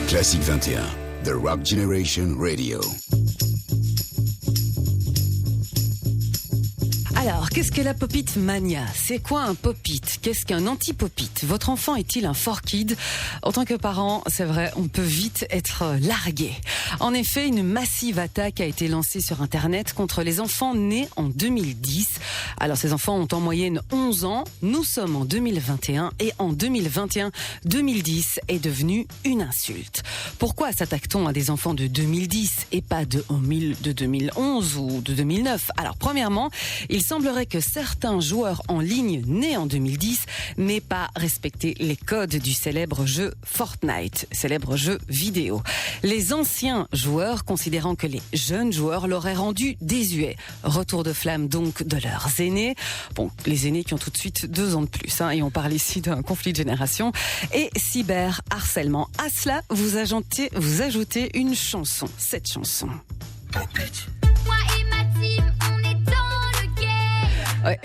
Classic 21, The Rock Generation Radio. Alors, qu'est-ce que la pop-it mania? C'est quoi un pop-it? Qu'est-ce qu'un anti-pop-it? Votre enfant est-il un 4Kid? En tant que parent, c'est vrai, on peut vite être largué. En effet, une massive attaque a été lancée sur Internet contre les enfants nés en 2010. Alors, ces enfants ont en moyenne 11 ans. Nous sommes en 2021 et en 2021, 2010 est devenu une insulte. Pourquoi s'attaque-t-on à des enfants de 2010 et pas de 2011 ou de 2009? Alors, premièrement, il semblerait que certains joueurs en ligne nés en 2010 n'aient pas respecté les codes du célèbre jeu Fortnite, célèbre jeu vidéo. Les anciens joueurs considérant que les jeunes joueurs l'auraient rendu désuet. Retour de flamme donc de leurs aînés. Bon, les aînés qui ont tout de suite 2 ans de plus, et on parle ici d'un conflit de génération. Et cyberharcèlement. À cela, vous ajoutez une chanson. Cette chanson. Moi et ma team, on est dans le game. Ouais.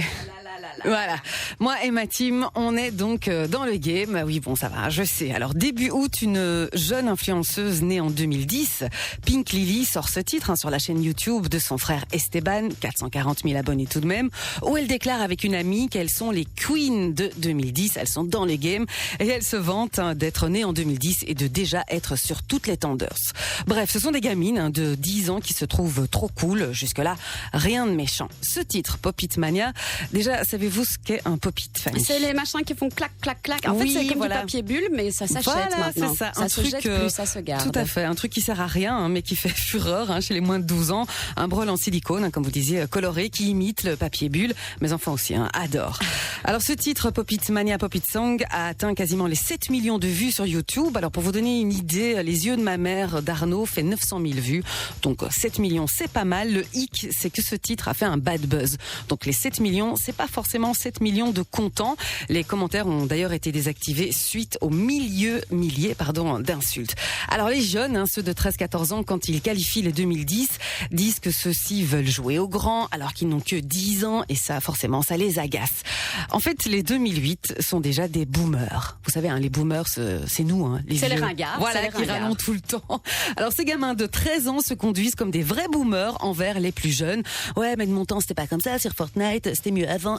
Voilà. Moi et ma team, on est donc dans le game. Oui, bon, ça va, je sais. Alors, début août, une jeune influenceuse née en 2010, Pink Lily, sort ce titre sur la chaîne YouTube de son frère Esteban, 440 000 abonnés tout de même, où elle déclare avec une amie qu'elles sont les queens de 2010. Elles sont dans le game et elle se vante d'être née en 2010 et de déjà être sur toutes les tenders. Bref, ce sont des gamines de 10 ans qui se trouvent trop cool. Jusque-là, rien de méchant. Ce titre, Pop-It Mania, déjà, savez-vous ce qu'est un pop-it, Fanny? C'est les machins qui font clac, clac, clac. En Oui, fait, c'est comme voilà. du papier bulle, mais ça s'achète maintenant. C'est ça. Ça se jette plus, ça se garde. Tout à fait. Un truc qui sert à rien, mais qui fait fureur chez les moins de 12 ans. Un brol en silicone, comme vous disiez, coloré, qui imite le papier bulle. Mes enfants aussi adorent. Alors, ce titre, Pop-It Mania, Pop-It Song, a atteint quasiment les 7 millions de vues sur YouTube. Alors, pour vous donner une idée, Les yeux de ma mère d'Arnaud fait 900 000 vues. Donc, 7 millions, c'est pas mal. Le hic, c'est que ce titre a fait un bad buzz. Donc, les 7 millions, c'est pas forcément 7 millions de comptants. Les commentaires ont d'ailleurs été désactivés suite aux milliers d'insultes. Alors les jeunes, ceux de 13-14 ans, quand ils qualifient les 2010, disent que ceux-ci veulent jouer au grand alors qu'ils n'ont que 10 ans et ça, forcément, ça les agace. En fait, les 2008 sont déjà des boomers. Vous savez, les boomers, c'est nous, les c'est vieux. les ringards. Voilà, qui râlons tout le temps. Alors ces gamins de 13 ans se conduisent comme des vrais boomers envers les plus jeunes. Ouais, mais de mon temps, c'était pas comme ça sur Fortnite, c'était mieux avant.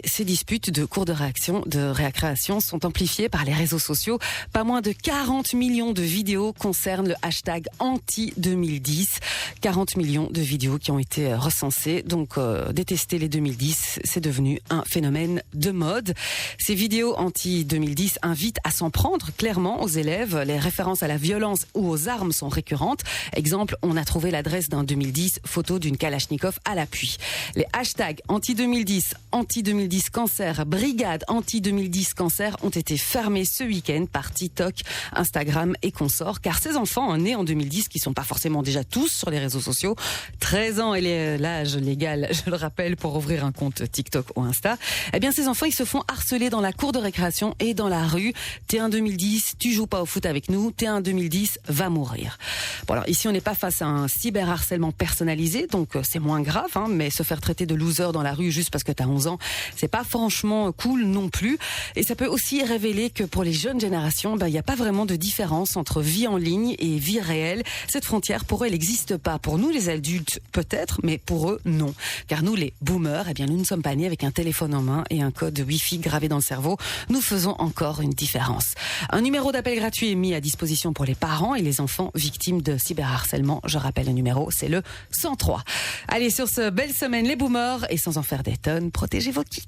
Ces disputes de cours de récréation sont amplifiées par les réseaux sociaux. Pas moins de 40 millions de vidéos concernent le hashtag anti-2010. 40 millions de vidéos qui ont été recensées. Donc, détester les 2010, c'est devenu un phénomène de mode. Ces vidéos anti-2010 invitent à s'en prendre clairement aux élèves. Les références à la violence ou aux armes sont récurrentes. Exemple, on a trouvé l'adresse d'un 2010, photo d'une Kalachnikov à l'appui. Les hashtags anti-2010, anti-2010 cancer, brigade anti-2010 cancer ont été fermés ce week-end par TikTok, Instagram et consorts, car ces enfants nés en 2010, qui sont pas forcément déjà tous sur les réseaux sociaux, 13 ans et l'âge légal, je le rappelle, pour ouvrir un compte TikTok ou Insta, eh bien ces enfants, ils se font harceler dans la cour de récréation et dans la rue. T'es un 2010, tu joues pas au foot avec nous, t'es un 2010, va mourir. Bon alors ici on n'est pas face à un cyberharcèlement personnalisé, donc c'est moins grave, mais se faire traiter de loser dans la rue juste parce que t'as 11 ans, c'est pas franchement cool non plus. Et ça peut aussi révéler que pour les jeunes générations, il n'y a pas vraiment de différence entre vie en ligne et vie réelle. Cette frontière, pour eux, elle n'existe pas. Pour nous, les adultes, peut-être, mais pour eux, non. Car nous, les boomers, nous ne sommes pas nés avec un téléphone en main et un code Wi-Fi gravé dans le cerveau. Nous faisons encore une différence. Un numéro d'appel gratuit est mis à disposition pour les parents et les enfants victimes de cyberharcèlement. Je rappelle le numéro, c'est le 103. Allez, sur ce belle semaine, les boomers, et sans en faire des tonnes, protégez vos kids.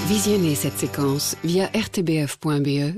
Visionnez cette séquence via rtbf.be/audio.